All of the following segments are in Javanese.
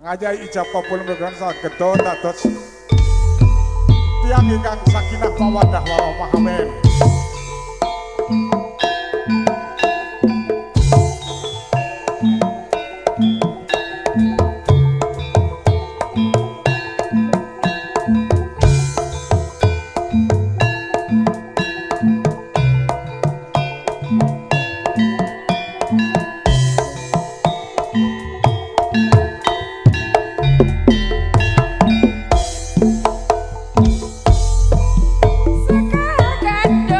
ngajai ijabah pulunggan saged dados tiyang ingkang sakinah mawaddah warahmah amin. Sekarang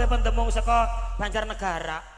oleh pendemung saka Banjarnegara.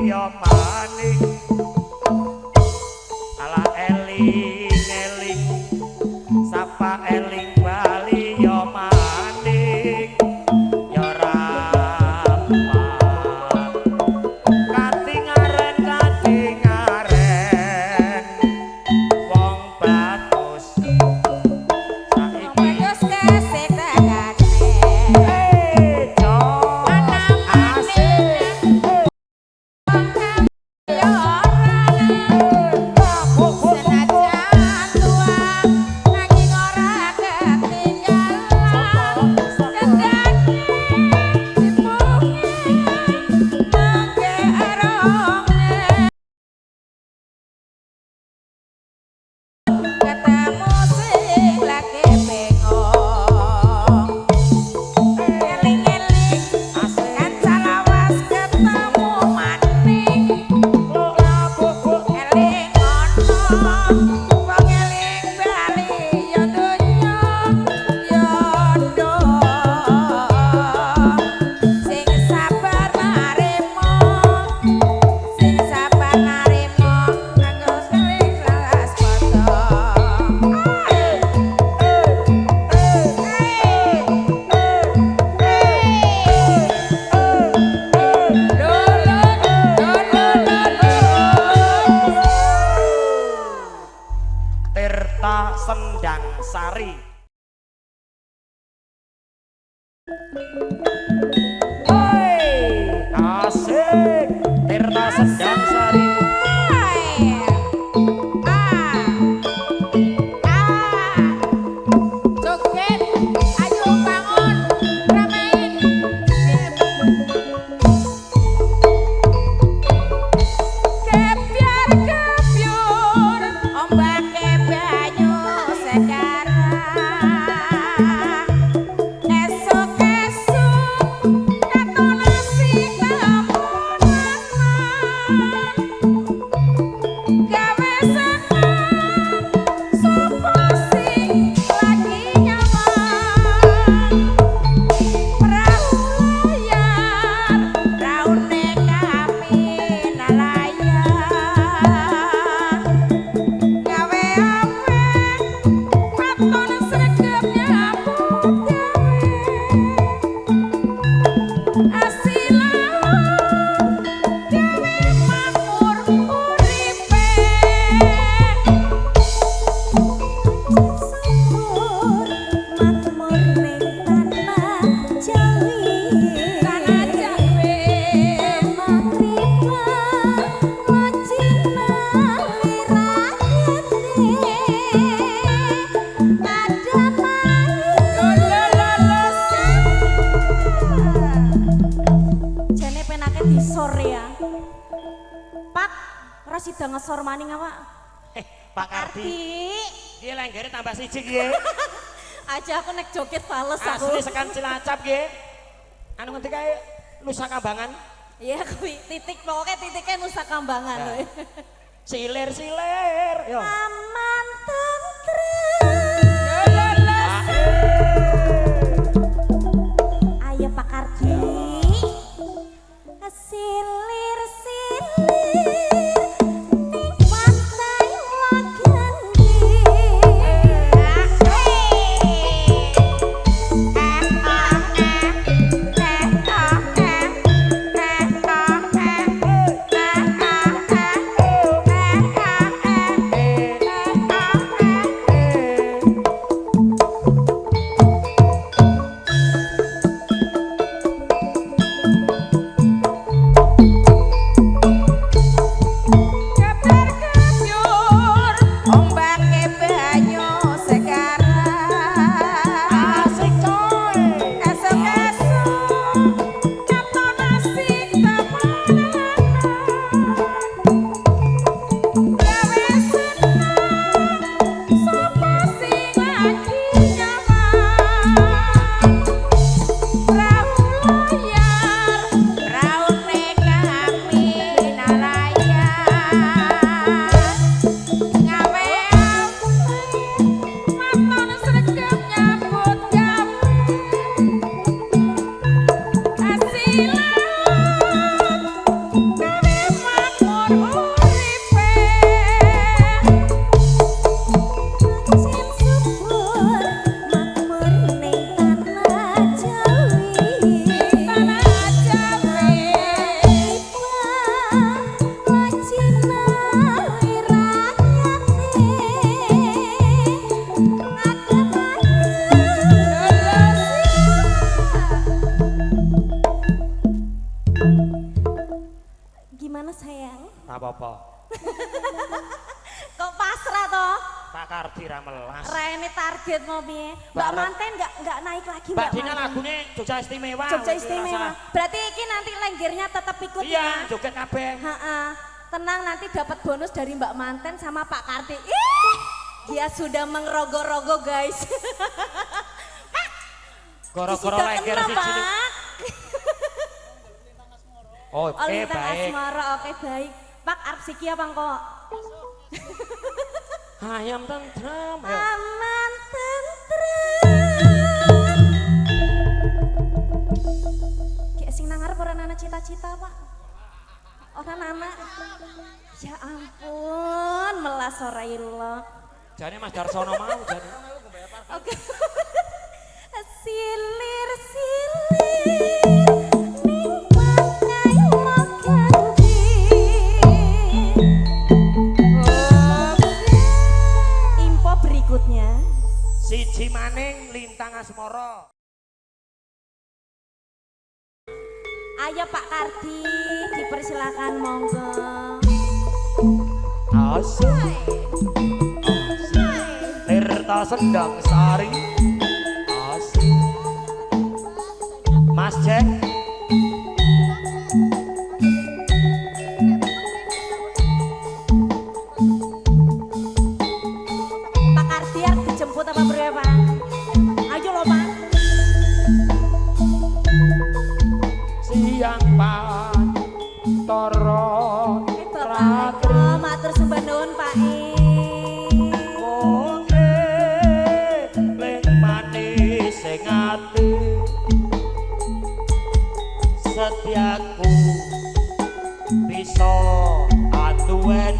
yo maning ala eling eling sapa eling bali yo maning yo rapat katingaren wong bagus saiki kesek dagane ketemu sing lagi bengong eling-eling kan salawas ketemu maning eling ono wong eling bali yo donya yo ndo sing sabar narimo kanggo seling laras potong Tirta Sendang Sari. Asik Tirta Sendang Sari. Joget, ayo bangun, ramein. Kebyar-kebyur, ombake banyu sekarang. Esuk-esuk, katon nasi kemunan. Gawe seneng, sopo sing lagi nyaman. Perahu layar, raune kami nalayan. Gawe ape, katon sregep nyambut gawe. Asilawan, gawe makmur uripe. Makmur ning tanah Jawi, tanah Jawi. Makripa ngocina lirahyate, ada jane penake disor ya. Pak, ora sida ngesor maning awak. Pak Kardi. Dia lenggere tambah siji nggih. Aja aku nek joget fales aku. Asli sekan Cilacap nggih. Anu ngendi kae Nusa Kambangan. Iya kuwi titik pokoknya titiknya Nusa Kambangan. Nah. Silir-silir. Yo. Aman tentrem. Ayo Pak Kardi. Silir-silir ning pantai Wagendi. Gimana sayang? Tak apa-apa. Kok pasrah toh? Pak Kardi ra melas. Rene target mau piye? Mbak Mbak Ren- Manten nggak naik lagi Mbak Dina Manten. lagune Jogja Istimewa. Jogja Iki Istimewa. rasa. Berarti iki nanti lenggernya tetap ikut Iya, ya? joget kabeh. Ha-ha. Tenang nanti dapat bonus dari Mbak Manten sama Pak Kardi. Ih, dia sudah mengrogo-rogo guys. Goro-goro Sudah lengger kena, siji. Pak. Oh, Oh, lintang baik. asmara, oke baik. Pak arep siki apa kok? Ayam tentrem. Ayo. Aman tentrem. Kayak sing nang arep ora ana cita-cita, Pak. Ora ana. Ya ampun, melas ora ilok. Jane Mas Darsono mau jane. Oke. Silir-silir ning pantai Loganti. Info berikutnya. Siji maning Lintang Asmara. Ayo Pak Kardi, dipersilakan monggo. Asik. Tirta Sendang Sari. Asik. Mas Jack. Pak Kardi harus dijemput apa bro ya Pak? Ayo loh Pak. Siang pantoro ratri Matur sembah nuwun Pak oke ling manis sing ati setiaku bisa aduwen